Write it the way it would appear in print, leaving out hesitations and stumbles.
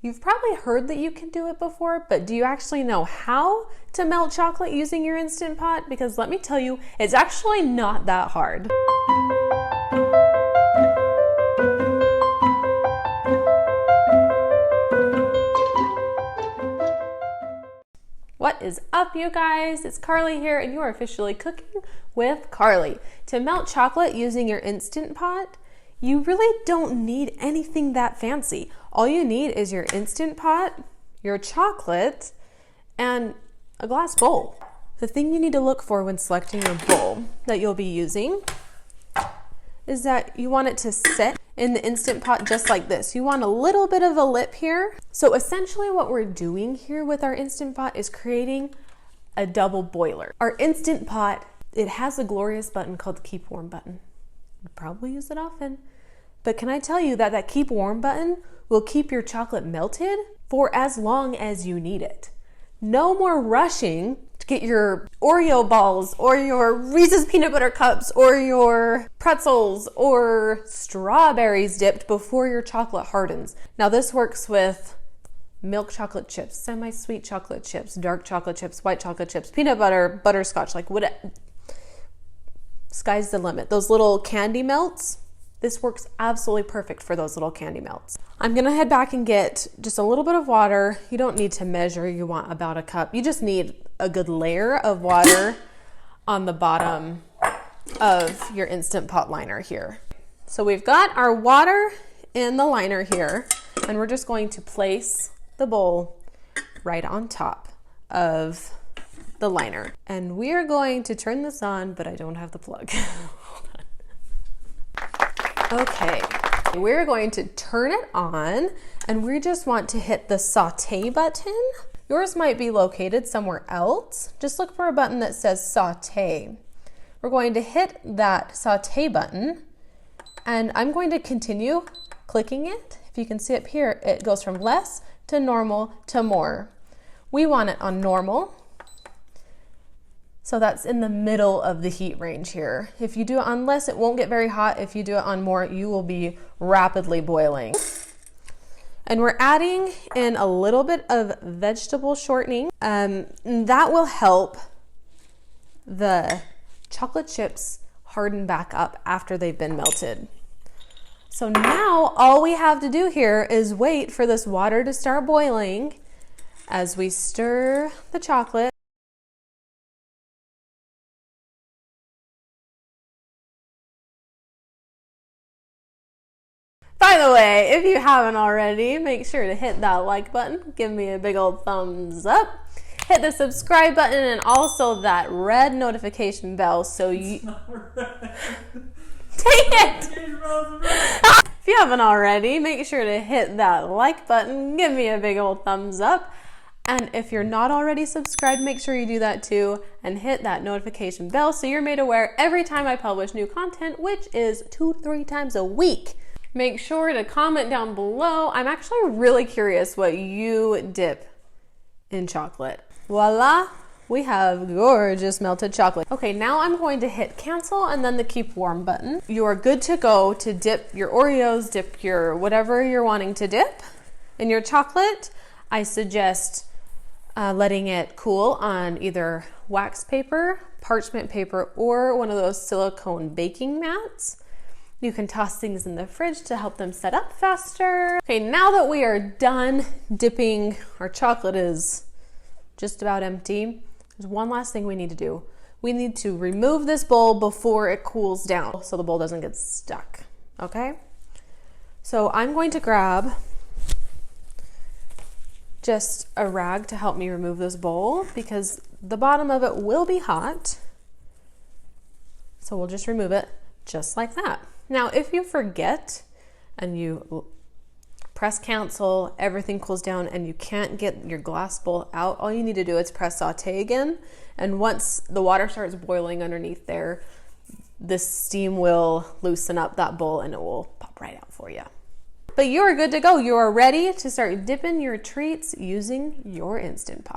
You've probably heard that you can do it before, but do you actually know how to melt chocolate using your Instant Pot? Because let me tell you, it's actually not that hard. What is up, you guys? It's Carly here, and you are officially cooking with Carly. To melt chocolate using your Instant Pot, you really don't need anything that fancy. All you need is your Instant Pot, your chocolate, and a glass bowl. The thing you need to look for when selecting your bowl that you'll be using is that you want it to sit in the Instant Pot just like this. You want a little bit of a lip here. So essentially what we're doing here with our Instant Pot is creating a double boiler. Our Instant Pot, it has a glorious button called the Keep Warm button. You probably use it often. But can I tell you that that Keep Warm button will keep your chocolate melted for as long as you need it. No more rushing to get your Oreo balls or your Reese's peanut butter cups or your pretzels or strawberries dipped before your chocolate hardens. Now this works with milk chocolate chips, semi-sweet chocolate chips, dark chocolate chips, white chocolate chips, peanut butter, butterscotch, like what, sky's the limit. Those little candy melts, this works absolutely perfect for those little candy melts. I'm gonna head back and get just a little bit of water. You don't need to measure, you want about a cup. You just need a good layer of water on the bottom of your Instant Pot liner here. So we've got our water in the liner here, and we're just going to place the bowl right on top of the liner. And we are going to turn this on, but I don't have the plug. Okay, we're going to turn it on, and we just want to hit the saute button. Yours might be located somewhere else. Just look for a button that says saute. We're going to hit that saute button, and I'm going to continue clicking it. If you can see up here, it goes from less to normal to more. We want it on normal. So that's in the middle of the heat range here. If you do it on less, it won't get very hot. If you do it on more, you will be rapidly boiling. And we're adding in a little bit of vegetable shortening. That will help the chocolate chips harden back up after they've been melted. So now all we have to do here is wait for this water to start boiling as we stir the chocolate. By the way, if you haven't already, make sure to hit that like button, give me a big old thumbs up, hit the subscribe button, and also that red notification bell so you... Take it! If you haven't already, make sure to hit that like button, give me a big old thumbs up, and if you're not already subscribed, make sure you do that too, and hit that notification bell so you're made aware every time I publish new content, which is 2 to 3 times a week. Make sure to comment down below. I'm actually really curious what you dip in chocolate. Voila, we have gorgeous melted chocolate. Okay, now I'm going to hit cancel and then the Keep Warm button. You are good to go to dip your Oreos, dip your whatever you're wanting to dip in your chocolate. I suggest letting it cool on either wax paper, parchment paper, or one of those silicone baking mats. You can toss things in the fridge to help them set up faster. Okay, now that we are done dipping, our chocolate is just about empty. There's one last thing we need to do. We need to remove this bowl before it cools down so the bowl doesn't get stuck, okay? So I'm going to grab just a rag to help me remove this bowl because the bottom of it will be hot. So we'll just remove it just like that. Now, if you forget and you press cancel, everything cools down and you can't get your glass bowl out, all you need to do is press saute again. And once the water starts boiling underneath there, the steam will loosen up that bowl and it will pop right out for you. But you are good to go. You are ready to start dipping your treats using your Instant Pot.